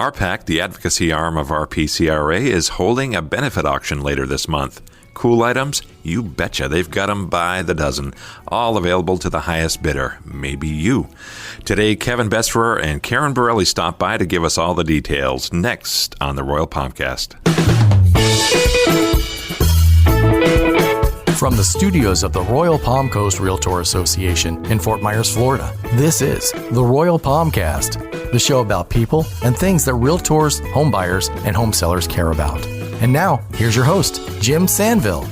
RPAC, the advocacy arm of RPCRA, is holding a benefit auction later this month. Cool items? You betcha. They've got them by the dozen, all available to the highest bidder, maybe you. Today, Kevin Besserer and Karen Borelli stop by to give us all the details. Next on the Royal Palmcast. From the studios of the Royal Palm Coast Realtor Association in Fort Myers, Florida, this is the Royal Palmcast, the show about people and things that realtors, home buyers, and home sellers care about. And now, here's your host, Jim Sanville.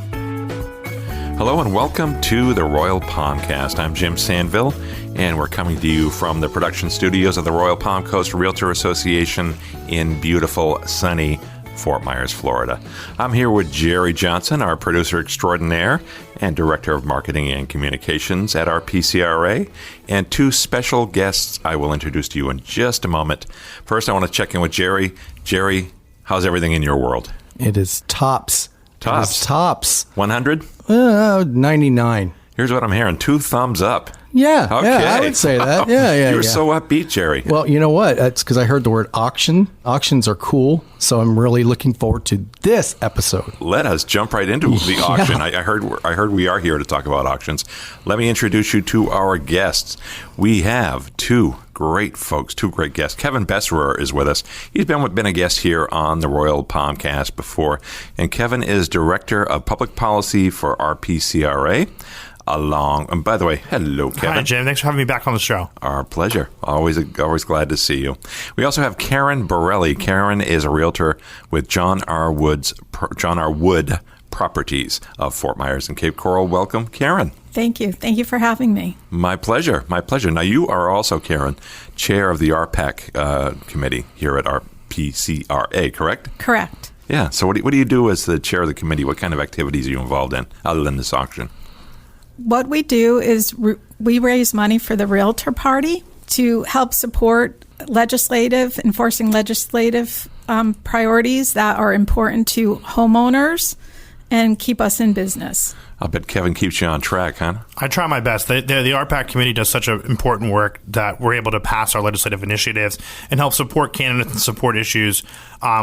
Hello and welcome to the Royal Palmcast. I'm Jim Sanville, and we're coming to you from the production studios of the Royal Palm Coast Realtor Association in beautiful, sunny Fort Myers, Florida. I'm here with Jerry Johnson, our producer extraordinaire and director of marketing and communications at RPCRA, and two special guests I will introduce to you in just a moment. First, I want to check in with Jerry. Jerry, how's everything in your world? It is tops. Tops? Tops. 100? 99. Here's what I'm hearing. 2 thumbs up. Yeah, Okay. yeah, I would say that. Yeah. You're so upbeat, Jerry. Well, you know what? That's because I heard the word auction. Auctions are cool, so I'm really looking forward to this episode. Let us jump right into the auction. I heard we are here to talk about auctions. Let me introduce you to our guests. We have two great folks, two great guests. Kevin Besserer is with us. He's been a guest here on the Royal Palmcast before, and Kevin is Director of Public Policy for RPCRA. And by the way, hello, Kevin. Hi, Jim. Thanks for having me back on the show. Our pleasure. Always glad to see you. We also have Karen Borelli. Karen is a realtor with John R. Wood Properties of Fort Myers and Cape Coral. Welcome, Karen. Thank you. Thank you for having me. My pleasure. My pleasure. Now, you are also, Karen, chair of the RPAC committee here at RPCRA, correct? Correct. Yeah. So what do you do as the chair of the committee? What kind of activities are you involved in other than this auction? What we do is we raise money for the Realtor Party to help support enforcing legislative priorities that are important to homeowners and keep us in business. I'll bet Kevin keeps you on track, huh? I try my best. The RPAC committee does such an important work that we're able to pass our legislative initiatives and help support candidates and support issues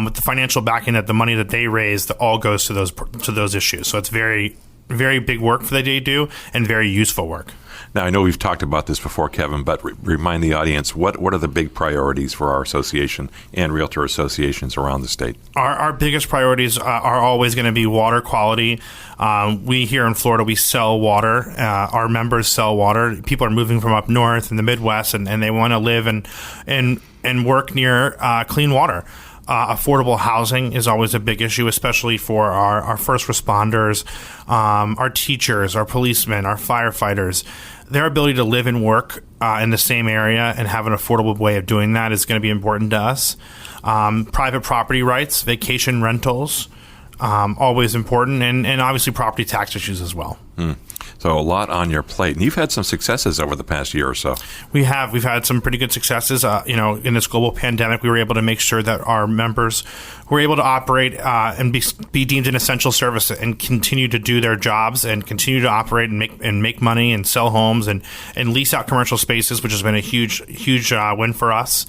with the financial backing that the money that they raise that all goes to those issues. So it's very, very big work that they do and very useful work. Now, I know we've talked about this before, Kevin, but remind the audience, what are the big priorities for our association and realtor associations around the state? Our biggest priorities are always going to be water quality. We here in Florida, we sell water. Our members sell water. People are moving from up north in the Midwest, and they want to live and work near clean water. Affordable housing is always a big issue, especially for our first responders, our teachers, our policemen, our firefighters. Their ability to live and work in the same area and have an affordable way of doing that is going to be important to us. Private property rights, vacation rentals, always important, and obviously property tax issues as well. So a lot on your plate. And you've had some successes over the past year or so. We've had some pretty good successes. In this global pandemic, we were able to make sure that our members were able to operate and be deemed an essential service and continue to do their jobs and continue to operate and make money and sell homes and lease out commercial spaces, which has been a huge win for us.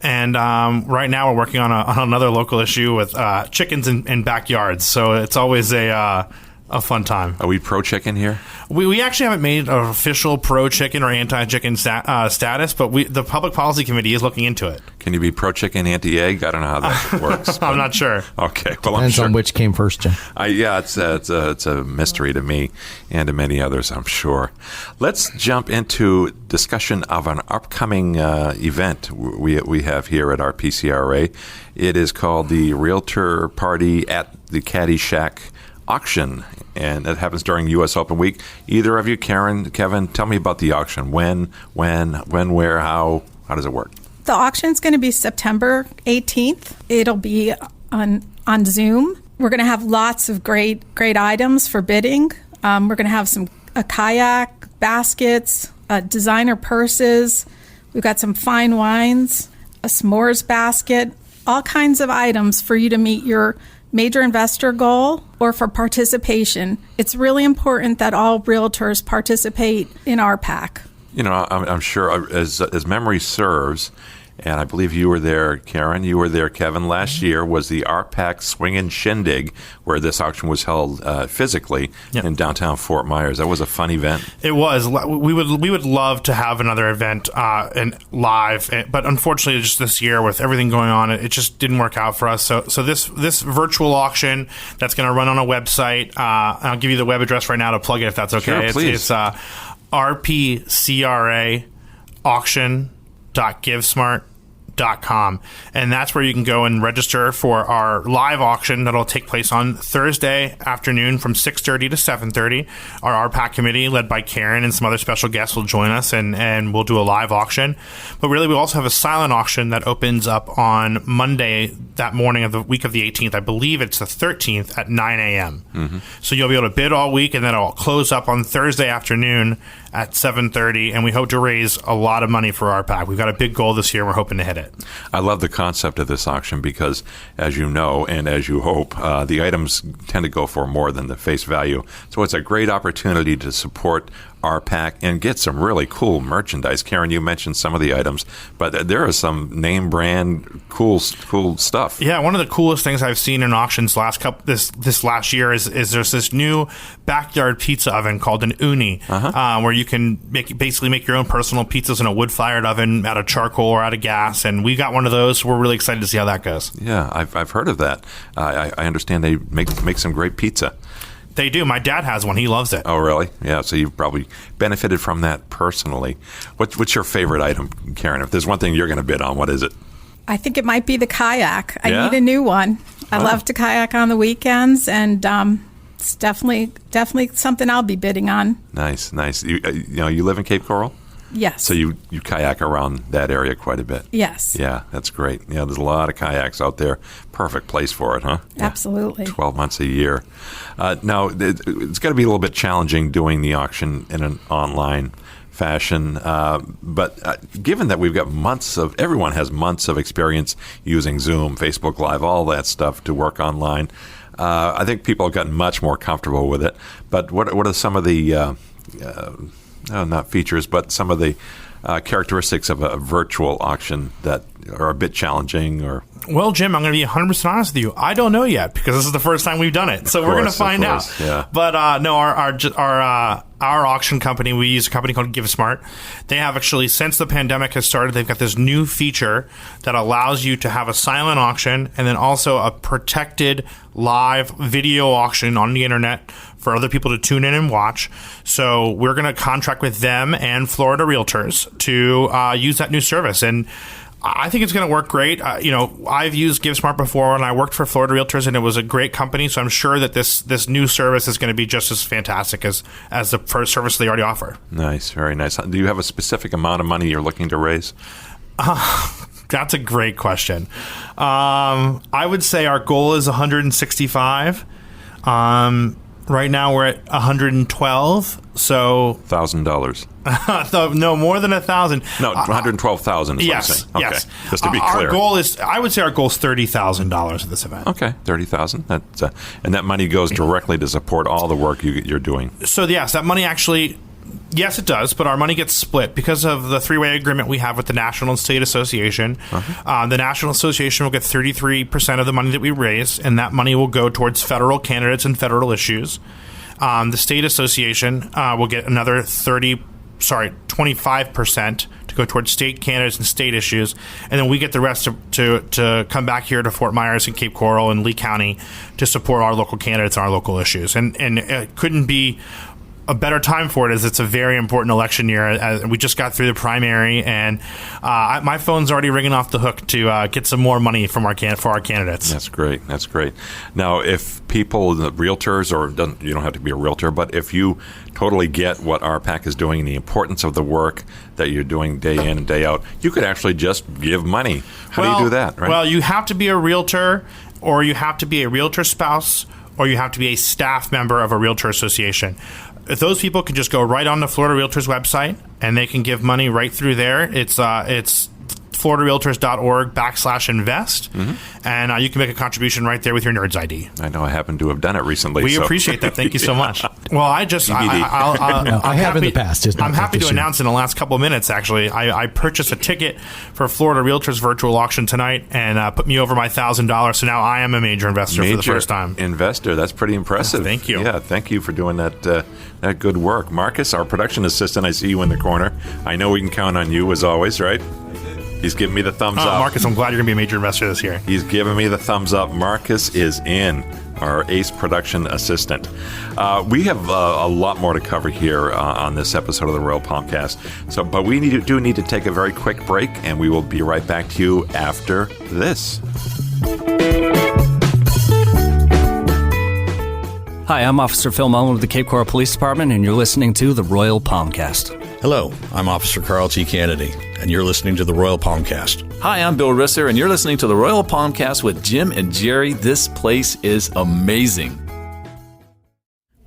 And right now we're working on another local issue with chickens in backyards. So it's always a fun time. Are we pro-chicken here? We actually haven't made an official pro-chicken or anti-chicken status, but the Public Policy Committee is looking into it. Can you be pro-chicken, anti-egg? I don't know how that works. I'm not sure. Okay. Well, Depends I'm sure. on which came first, Jim. It's a mystery to me and to many others, I'm sure. Let's jump into discussion of an upcoming event we have here at RPCRA. It is called the Realtor Party at the Caddyshack auction, and it happens during U.S. Open Week. Either of you, Karen, Kevin, tell me about the auction. When, where, how does it work? The auction's going to be September 18th. It'll be on Zoom. We're going to have lots of great items for bidding. We're going to have a kayak, baskets, designer purses. We've got some fine wines, a s'mores basket, all kinds of items for you to meet your major investor goal or for participation. It's really important that all realtors participate in RPAC. I'm sure as memory serves, And I believe you were there, Karen. You were there, Kevin. Last year was the RPAC Swingin' Shindig, where this auction was held physically in downtown Fort Myers. That was a fun event. It was. We would love to have another event and live, but unfortunately, just this year with everything going on, it just didn't work out for us. So this virtual auction that's going to run on a website. I'll give you the web address right now to plug it if that's okay. Sure, please. It's RPCRA auction.givesmart.com, and that's where you can go and register for our live auction that'll take place on Thursday afternoon from 6:30 to 7:30. Our RPAC committee, led by Karen and some other special guests, will join us, and we'll do a live auction. But really, we also have a silent auction that opens up on Monday, that morning of the week of the 18th. I believe it's the 13th at 9 a.m. So you'll be able to bid all week, and then it'll close up on Thursday afternoon at 7:30, and we hope to raise a lot of money for RPAC. We've got a big goal this year, and we're hoping to hit it. I love the concept of this auction because, as you know, and as you hope, the items tend to go for more than the face value. So it's a great opportunity to support RPAC and get some really cool merchandise. Karen, you mentioned some of the items, but there is some name brand cool stuff. Yeah, one of the coolest things I've seen in auctions this last year is there's this new backyard pizza oven called an Uni, where you can basically make your own personal pizzas in a wood-fired oven out of charcoal or out of gas. And we got one of those. We're really excited to see how that goes. Yeah, I've heard of that. I understand they make some great pizza. They do. My dad has one. He loves it. Oh, really? Yeah, so you've probably benefited from that personally. What's your favorite item, Karen? If there's one thing you're going to bid on, what is it? I think it might be the kayak. I Yeah? need a new one. I love to kayak on the weekends, and it's definitely something I'll be bidding on. Nice. You live in Cape Coral? Yes. So you kayak around that area quite a bit? Yes. Yeah, that's great. Yeah, there's a lot of kayaks out there. Perfect place for it, huh? Yeah. Absolutely. 12 months a year. Now, it's got to be a little bit challenging doing the auction in an online fashion, but given that we've got everyone has months of experience using Zoom, Facebook Live, all that stuff to work online, I think people have gotten much more comfortable with it. But what are some of the not features, but some of the characteristics of a virtual auction that are a bit challenging? Or Well, Jim, I'm going to be 100% honest with you. I don't know yet because this is the first time we've done it. So we're going to find out. Yeah. But no, our auction company, we use a company called GiveSmart. They have actually, since the pandemic has started, they've got this new feature that allows you to have a silent auction and then also a protected live video auction on the internet for other people to tune in and watch. So we're going to contract with them and Florida Realtors to use that new service. And I think it's going to work great. I've used GiveSmart before, and I worked for Florida Realtors, and it was a great company. So I'm sure that this new service is going to be just as fantastic as the first service they already offer. Nice, very nice. Do you have a specific amount of money you're looking to raise? That's a great question. I would say our goal is 165. Right now we're at 112. So $1,000. No, more than 1,000. No, 112,000 is what I'm saying. Okay. Yes. Just to be clear. Our goal is, I would say our goal is $30,000 at this event. Okay, $30,000. And that money goes directly to support all the work you're doing. So yes, that money actually, yes, it does, but our money gets split because of the three-way agreement we have with the National and State Association. The National Association will get 33% of the money that we raise, and that money will go towards federal candidates and federal issues. The State Association will get another 25% to go towards state candidates and state issues, and then we get the rest to come back here to Fort Myers and Cape Coral and Lee County to support our local candidates and our local issues. And it couldn't be a better time for it, as it's a very important election year. We just got through the primary, and my phone's already ringing off the hook to get some more money for our candidates. That's great. Now, if people, the realtors, or you don't have to be a realtor, but if you totally get what RPAC is doing and the importance of the work that you're doing day in and day out, you could actually just give money. How do you do that? Right? Well, you have to be a realtor, or you have to be a realtor spouse, or you have to be a staff member of a realtor association. If those people can just go right on the Florida Realtors website and they can give money right through there, it's floridarealtors.org/invest, and you can make a contribution right there with your Nerds ID. I know I happen to have done it recently. We appreciate that. Thank you so much. Well, I have in the past. Just I'm happy to announce in the last couple of minutes, actually, I purchased a ticket for Florida Realtors virtual auction tonight and put me over my $1,000. So now I am a major investor for the first time. Investor. That's pretty impressive. Thank you. Yeah, thank you for doing that good work. Marcus, our production assistant, I see you in the corner. I know we can count on you as always, right? He's giving me the thumbs up. Marcus, I'm glad you're going to be a major investor this year. He's giving me the thumbs up. Marcus is in, our ace production assistant. We have a lot more to cover here on this episode of the Royal Palmcast. But we do need to take a very quick break, and we will be right back to you after this. Hi, I'm Officer Phil Mullen with the Cape Coral Police Department, and you're listening to the Royal Palmcast. Hello, I'm Officer Carl T. Kennedy, and you're listening to the Royal Palmcast. Hi, I'm Bill Risser, and you're listening to the Royal Palmcast with Jim and Jerry. This place is amazing.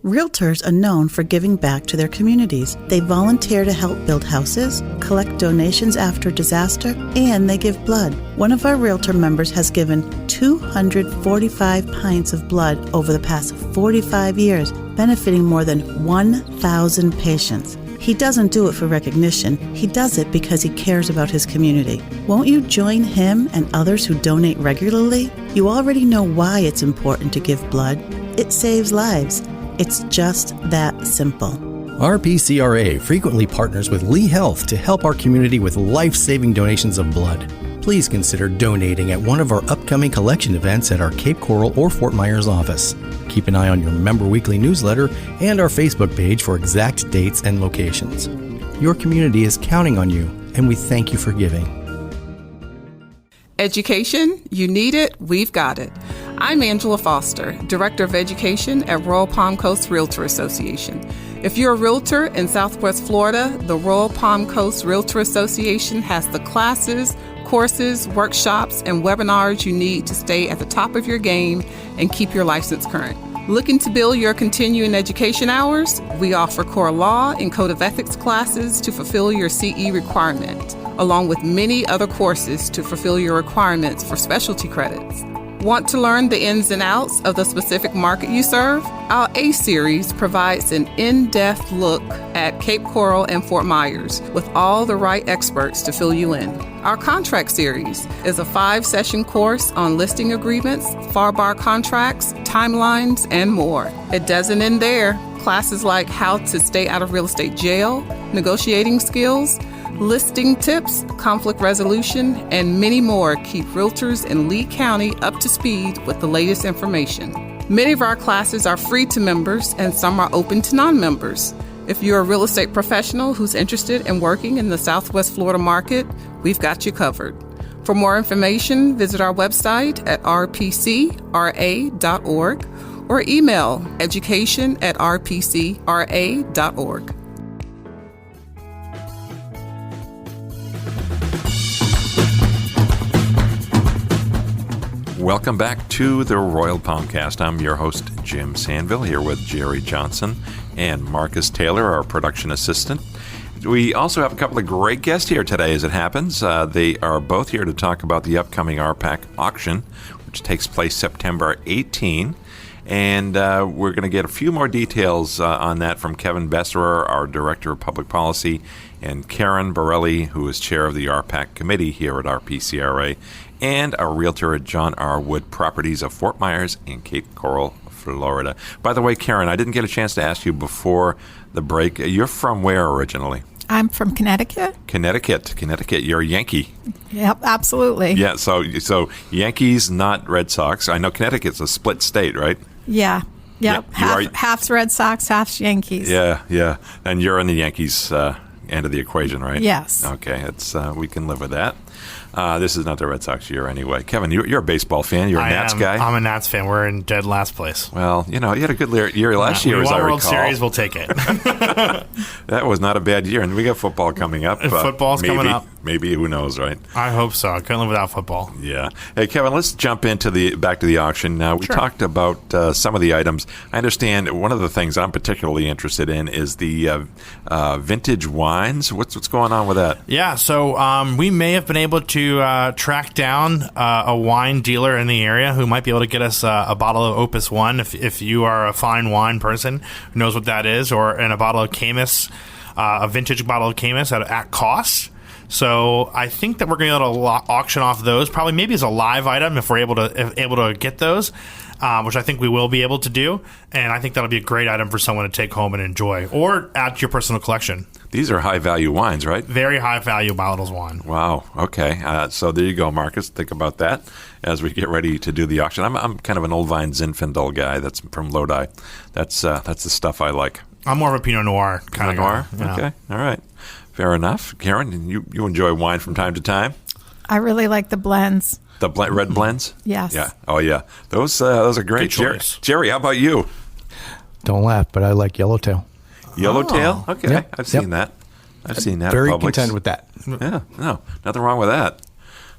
Realtors are known for giving back to their communities. They volunteer to help build houses, collect donations after disaster, and they give blood. One of our Realtor members has given 245 pints of blood over the past 45 years, benefiting more than 1,000 patients. He doesn't do it for recognition. He does it because he cares about his community. Won't you join him and others who donate regularly? You already know why it's important to give blood. It saves lives. It's just that simple. RPCRA frequently partners with Lee Health to help our community with life-saving donations of blood. Please consider donating at one of our upcoming collection events at our Cape Coral or Fort Myers office. Keep an eye on your Member Weekly newsletter and our Facebook page for exact dates and locations. Your community is counting on you, and we thank you for giving. Education, you need it, we've got it. I'm Angela Foster, Director of Education at Royal Palm Coast Realtor Association. If you're a realtor in Southwest Florida, the Royal Palm Coast Realtor Association has the classes, courses, workshops, and webinars you need to stay at the top of your game and keep your license current. Looking to build your continuing education hours? We offer core law and code of ethics classes to fulfill your CE requirement, along with many other courses to fulfill your requirements for specialty credits. Want to learn the ins and outs of the specific market you serve? Our A Series provides an in-depth look at Cape Coral and Fort Myers with all the right experts to fill you in. Our Contract Series is a 5-session course on listing agreements, FAR contracts, timelines, and more. It doesn't end there. Classes like how to stay out of real estate jail, negotiating skills, listing tips, conflict resolution, and many more keep realtors in Lee County up to speed with the latest information. Many of our classes are free to members and some are open to non-members. If you're a real estate professional who's interested in working in the Southwest Florida market, we've got you covered. For more information, visit our website at rpcra.org or email education@rpcra.org. Welcome back to the Royal Palmcast. I'm your host, Jim Sanville, here with Jerry Johnson and Marcus Taylor, our production assistant. We also have a couple of great guests here today, as it happens. They are both here to talk about the upcoming RPAC auction, which takes place September 18. And we're going to get a few more details on that from Kevin Besserer, our Director of Public Policy, and Karen Borelli, who is Chair of the RPAC Committee here at RPCRA, and our Realtor at John R. Wood Properties of Fort Myers and Cape Coral, Florida. By the way, Karen, I didn't get a chance to ask you before the break. You're from where originally? I'm from Connecticut. Connecticut. You're a Yankee. Yep, absolutely. Yeah, so Yankees, not Red Sox. I know Connecticut's a split state, right? Yeah. Yep. Half's Red Sox, half's Yankees. Yeah. And you're in the Yankees end of the equation, right? Yes. Okay, we can live with that. This is not the Red Sox year anyway. Kevin, you're a baseball fan. You're a Nats guy. I'm a Nats fan. We're in dead last place. Well, you had a good year last year, as I recall. World Series, we'll take it. That was not a bad year. And we got football coming up. Football's coming up. maybe, who knows, right? I hope so. I couldn't live without football. Yeah. Hey, Kevin, let's jump into back to the auction. Now, we talked about some of the items. I understand one of the things I'm particularly interested in is the vintage wines. What's going on with that? Yeah, so we may have been able to track down a wine dealer in the area who might be able to get us a bottle of Opus One if you are a fine wine person who knows what that is, or in a bottle of Camus, a vintage bottle of Camus at cost. So I think that we're going to be able to auction off those, probably maybe as a live item if we're able to get those, which I think we will be able to do. And I think that'll be a great item for someone to take home and enjoy, or add to your personal collection. These are high-value wines, right? Very high-value bottles of wine. Wow. Okay. So there you go, Marcus. Think about that as we get ready to do the auction. I'm kind of an Old Vine Zinfandel guy. That's from Lodi. That's the stuff I like. I'm more of a Pinot Noir kind of guy. Yeah. Okay. All right. Fair enough. Karen, you enjoy wine from time to time? I really like the blends. The red blends? Yes. Yeah. Oh, yeah. Those are great. Jerry, how about you? Don't laugh, but I like Yellowtail. Yellowtail? Okay. Yep. I've seen that. I've seen that. Very at Publix. content with that. Yeah. No, nothing wrong with that.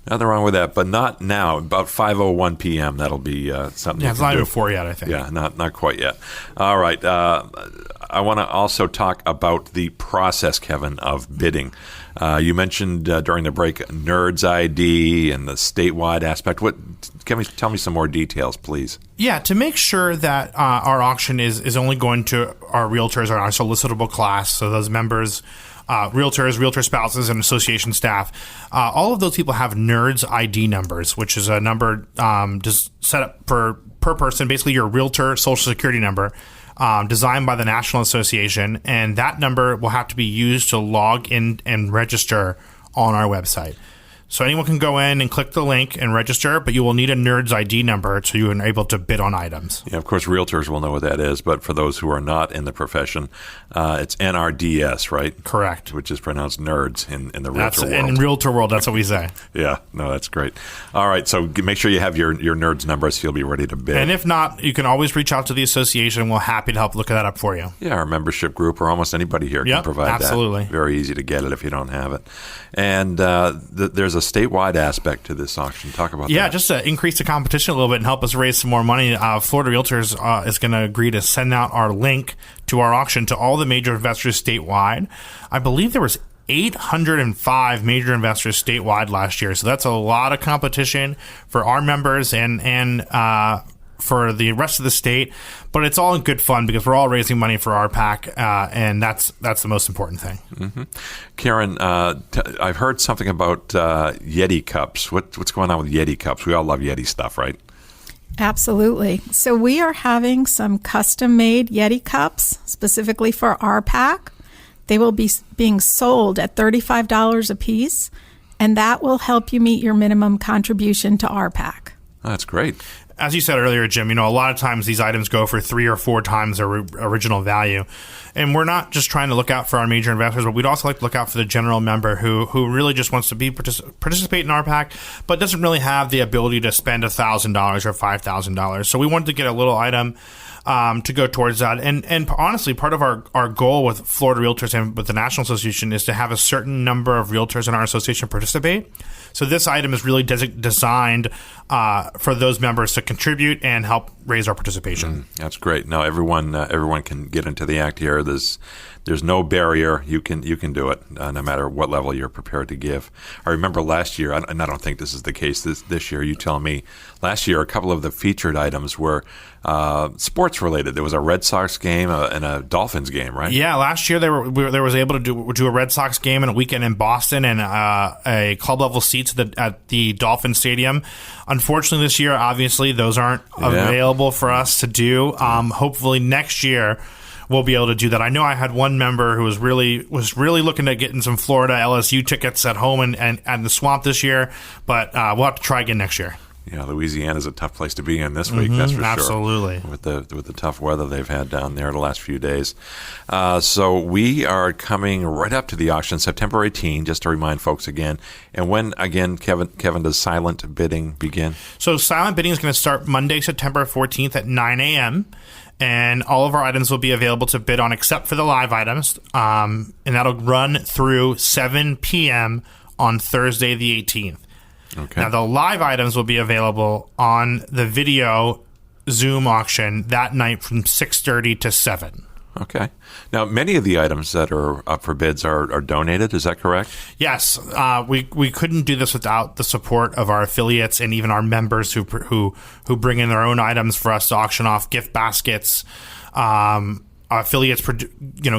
Nothing wrong with that, but not now. About 5:01 p.m. That'll be something. Yeah, it's not even 4 yet, I think. Yeah, not quite yet. All right. I want to also talk about the process, Kevin, of bidding. You mentioned during the break Nerds ID and the statewide aspect. Tell me some more details, please. Yeah, to make sure that our auction is only going to our realtors or our solicitable class, so those members, realtors, realtor spouses, and association staff, all of those people have Nerds ID numbers, which is a number just set up per person, basically your realtor social security number. Designed by the National Association, and that number will have to be used to log in and register on our website. So anyone can go in and click the link and register, but you will need a Nerds ID number so you are able to bid on items. Yeah, of course, realtors will know what that is, but for those who are not in the profession, it's NRDS, right? Correct. Which is pronounced nerds in the realtor world. In realtor world, that's what we say. Yeah, no, that's great. All right, so make sure you have your Nerds number so you'll be ready to bid. And if not, you can always reach out to the association. We're happy to help look that up for you. Yeah, our membership group or almost anybody here can provide absolutely. that. Very easy to get it if you don't have it. And there's a statewide aspect to this auction. Talk about that. Yeah, just to increase the competition a little bit and help us raise some more money, Florida Realtors is going to agree to send out our link to our auction to all the major investors statewide. I believe there was 805 major investors statewide last year, so that's a lot of competition for our members and for the rest of the state, but it's all in good fun because we're all raising money for RPAC, and that's the most important thing. Mm-hmm. Karen, I've heard something about Yeti Cups. What's going on with Yeti Cups? We all love Yeti stuff, right? Absolutely. So we are having some custom-made Yeti Cups specifically for RPAC. They will be being sold at $35 a piece, and that will help you meet your minimum contribution to RPAC. Oh, that's great. As you said earlier, Jim, a lot of times these items go for 3 or 4 times their original value. And we're not just trying to look out for our major investors, but we'd also like to look out for the general member who really just wants to participate in RPAC, but doesn't really have the ability to spend $1,000 or $5,000. So we wanted to get a little item to go towards that. And honestly, part of our goal with Florida Realtors and with the National Association is to have a certain number of realtors in our association participate. So this item is really designed for those members to contribute and help raise our participation. That's great. Now everyone can get into the act here. There's no barrier. You can do it no matter what level you're prepared to give. I remember last year, and I don't think this is the case this year. You tell me. Last year, a couple of the featured items were sports related. There was a Red Sox game and a Dolphins game, right? Yeah, last year there was able to do a Red Sox game and a weekend in Boston and a club level seats at the Dolphin Stadium. Unfortunately, this year, obviously, those aren't available for us to do. Hopefully, next year we'll be able to do that. I know I had one member who was really looking at getting some Florida LSU tickets at home and the Swamp this year, but we'll have to try again next year. Yeah, Louisiana's a tough place to be in this week, that's for sure. Absolutely. With the tough weather they've had down there the last few days. So we are coming right up to the auction, September 18, just to remind folks again. And when, again, Kevin, does silent bidding begin? So silent bidding is going to start Monday, September 14th at 9 a.m., and all of our items will be available to bid on except for the live items, and that'll run through 7 p.m. on Thursday the 18th. Okay. Now, the live items will be available on the video Zoom auction that night from 6:30 to 7. Okay. Now, many of the items that are up for bids are donated. Is that correct? Yes. We couldn't do this without the support of our affiliates and even our members who bring in their own items for us to auction off, gift baskets. Our affiliates,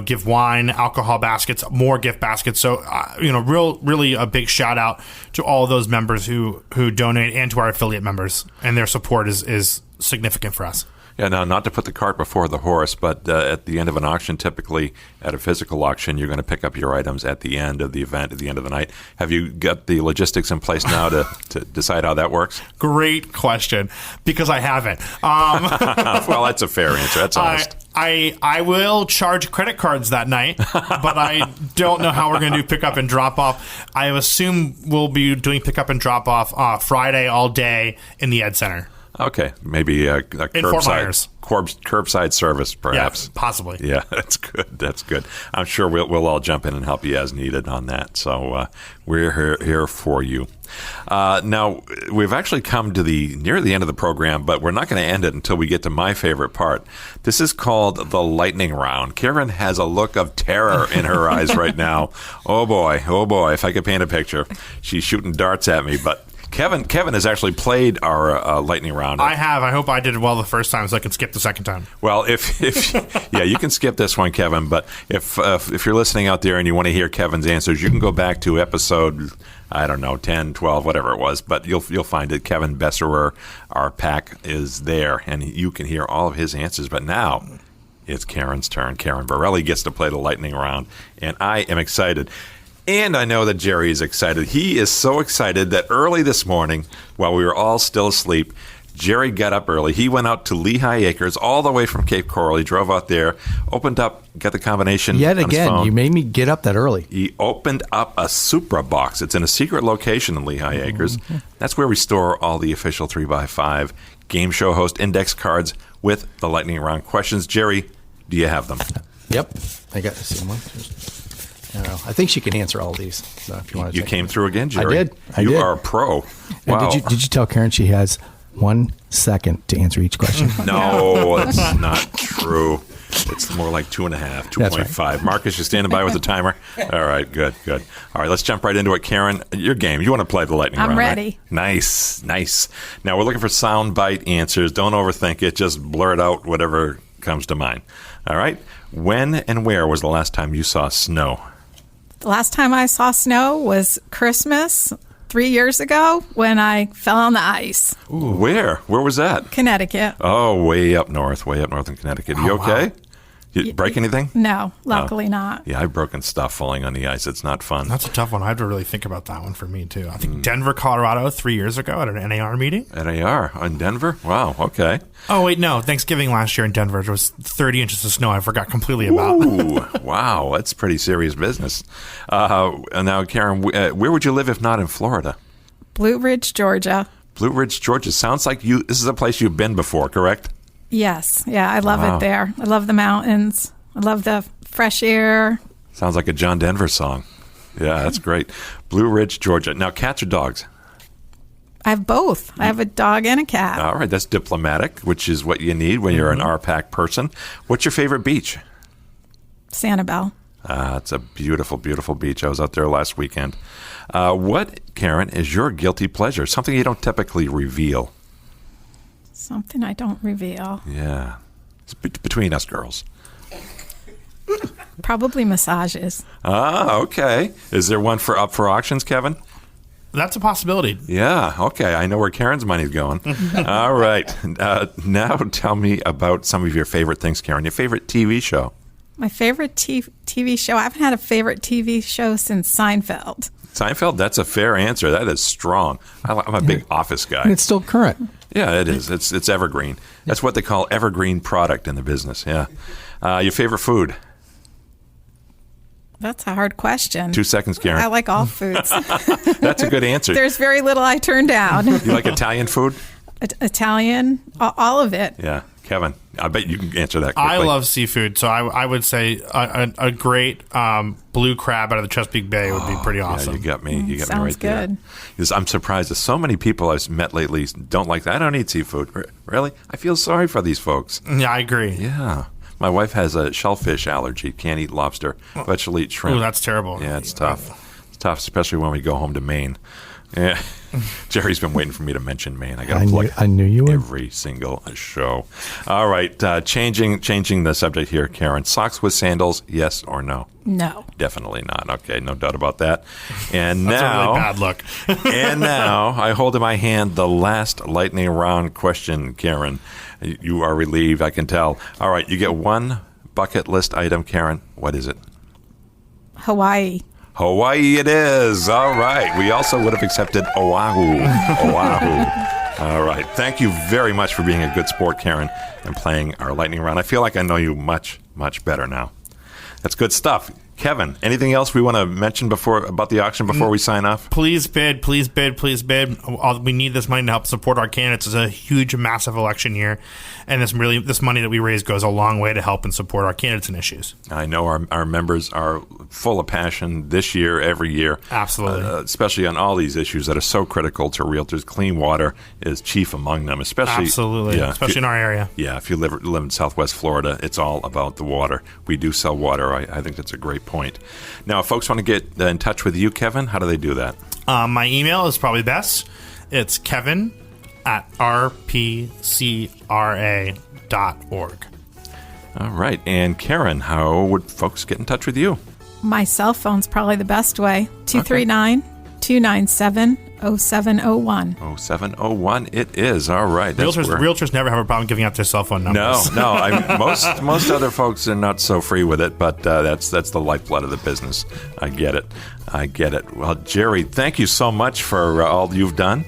give wine, alcohol baskets, more gift baskets. So, really a big shout out to all of those members who donate and to our affiliate members. And their support is significant for us. Yeah, now, not to put the cart before the horse, but at the end of an auction, typically at a physical auction, you're going to pick up your items at the end of the event, at the end of the night. Have you got the logistics in place now to decide how that works? Great question, because I haven't. Well, that's a fair answer. That's honest. I will charge credit cards that night, but I don't know how we're going to do pickup and drop off. I assume we'll be doing pickup and drop off Friday all day in the Ed Center. Okay, maybe a curbside service, perhaps. Yeah, possibly. Yeah, that's good. That's good. I'm sure we'll all jump in and help you as needed on that. So we're here for you. Now, we've actually come to near the end of the program, but we're not going to end it until we get to my favorite part. This is called the lightning round. Karen has a look of terror in her eyes right now. Oh boy, if I could paint a picture. She's shooting darts at me, but Kevin has actually played our lightning round. I have. I hope I did well the first time so I can skip the second time. Well, if yeah, you can skip this one, Kevin. But if you're listening out there and you want to hear Kevin's answers, you can go back to episode, I don't know, 10, 12, whatever it was. But you'll find it. Kevin Besserer RPAC is there, and you can hear all of his answers. But now it's Karen's turn. Karen Borelli gets to play the lightning round, and I am excited. And I know that Jerry is excited. He is so excited that early this morning, while we were all still asleep, Jerry got up early. He went out to Lehigh Acres, all the way from Cape Coral. He drove out there, opened up, got the combination. Yet on his again, phone. you made me get up that early. He opened up a Supra box. It's in a secret location in Lehigh Acres. That's where we store all the official 3x5 game show host index cards with the lightning round questions. Jerry, do you have them? Yep. I got to see one. I think she can answer all of these. So if you want to You came through again, Jerry. I did. You are a pro. Wow. And did you tell Karen she has 1 second to answer each question? No, that's not true. It's more like 2.5, 2.5. Right. Marcus, you standing by with the timer? All right, good. All right, let's jump right into it. Karen, your game. You want to play the lightning round, I'm ready. Right? Nice. Now, we're looking for soundbite answers. Don't overthink it. Just blurt out whatever comes to mind. All right? When and where was the last time you saw snow? The last time I saw snow was Christmas 3 years ago when I fell on the ice. Ooh, where? Where was that? Connecticut. Oh, way up north in Connecticut. You okay? Wow. You break anything? No, luckily not. Yeah, I've broken stuff falling on the ice. It's not fun. That's a tough one. I have to really think about that one for me, too. I think Denver, Colorado, 3 years ago at an NAR meeting. NAR in Denver? Wow, okay. Oh, wait, no. Thanksgiving last year in Denver, there was 30 inches of snow I forgot completely about. Ooh, wow, that's pretty serious business. Now, Karen, where would you live if not in Florida? Blue Ridge, Georgia. Blue Ridge, Georgia. Sounds like this is a place you've been before, correct? Yes. Yeah, I love it there. I love the mountains. I love the fresh air. Sounds like a John Denver song. Yeah, that's great. Blue Ridge, Georgia. Now, cats or dogs? I have both. I have a dog and a cat. All right, that's diplomatic, which is what you need when you're an RPAC person. What's your favorite beach? Sanville. It's a beautiful, beautiful beach. I was out there last weekend. What, Karen, is your guilty pleasure? Something you don't typically reveal. Something I don't reveal. Yeah. It's between us girls. Probably massages. Okay. Is there one up for auctions, Kevin? That's a possibility. Yeah, okay. I know where Karen's money's going. All right. Now tell me about some of your favorite things, Karen. Your favorite TV show? My favorite TV show? I haven't had a favorite TV show since Seinfeld. Seinfeld? That's a fair answer. That is strong. I'm a big Office guy. And it's still current. Yeah, it is. It's evergreen. That's what they call evergreen product in the business, yeah. Your favorite food? That's a hard question. 2 seconds, Karen. I like all foods. That's a good answer. There's very little I turn down. You like Italian food? Italian, all of it. Yeah. Kevin, I bet you can answer that quickly. I love seafood, so I would say a great blue crab out of the Chesapeake Bay would be pretty awesome. Yeah, you got me. You got me Sounds right there. good. Because I'm surprised that so many people I've met lately don't like that. I don't eat seafood. Really? I feel sorry for these folks. Yeah, I agree. Yeah. My wife has a shellfish allergy. Can't eat lobster, but she'll eat shrimp. Oh, that's terrible. Yeah, it's tough. It's tough, especially when we go home to Maine. Yeah. Jerry's been waiting for me to mention Maine. I knew you would. Every single show. All right, changing the subject here, Karen. Socks with sandals, yes or no? No. Definitely not. Okay, no doubt about that. And That's now, a really bad look. and now, I hold in my hand the last lightning round question, Karen. You are relieved, I can tell. All right, you get one bucket list item, Karen. What is it? Hawaii. Hawaii it is. All right. We also would have accepted Oahu. Oahu. All right. Thank you very much for being a good sport, Karen, and playing our lightning round. I feel like I know you much, much better now. That's good stuff. Kevin, anything else we want to mention about the auction before we sign off? Please bid, please bid, please bid. We need this money to help support our candidates. It's a huge, massive election year, and this money that we raise goes a long way to help and support our candidates and issues. I know our members are full of passion this year, every year. Absolutely. Especially on all these issues that are so critical to realtors. Clean water is chief among them, especially. Absolutely, yeah, especially in our area. Yeah, if you live in Southwest Florida, it's all about the water. We do sell water. I think that's a great point. Now, if folks want to get in touch with you, Kevin, how do they do that? My email is probably best. It's kevin@rpcra.org. All right. And Karen, how would folks get in touch with you? My cell phone's probably the best way. 239-297-0701. 0701 it is. All right. Realtors never have a problem giving out their cell phone numbers. No. Most other folks are not so free with it, but that's the lifeblood of the business. I get it. Well, Jerry, thank you so much for all you've done.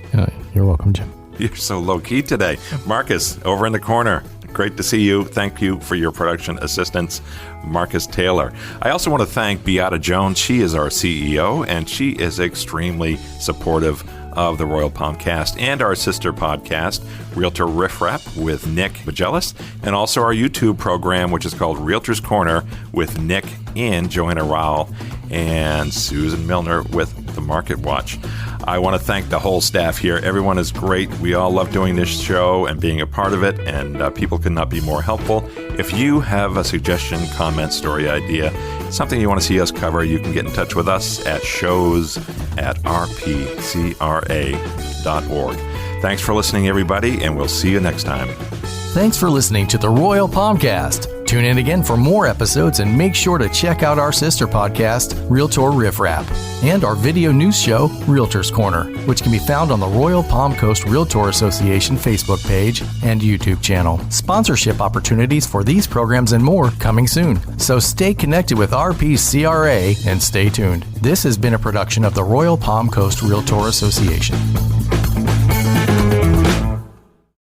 You're welcome, Jim. You're so low-key today. Marcus, over in the corner. Great to see you. Thank you for your production assistance, Marcus Taylor. I also want to thank Beata Jones. She is our CEO, and she is extremely supportive of the Royal Palmcast and our sister podcast, Realtor Riff Rap with Nick Magellis, and also our YouTube program, which is called Realtor's Corner with Nick and Joanna Rowell and Susan Milner with The Market Watch. I want to thank the whole staff here. Everyone is great. We all love doing this show and being a part of it, and people could not be more helpful. If you have a suggestion, comment, story, idea, something you want to see us cover, you can get in touch with us at shows@rpcra.org. Thanks for listening, everybody, and we'll see you next time. Thanks for listening to the Royal Palmcast. Tune in again for more episodes and make sure to check out our sister podcast, Realtor Riff Rap, and our video news show, Realtor's Corner, which can be found on the Royal Palm Coast Realtor Association Facebook page and YouTube channel. Sponsorship opportunities for these programs and more coming soon. So stay connected with RPCRA and stay tuned. This has been a production of the Royal Palm Coast Realtor Association.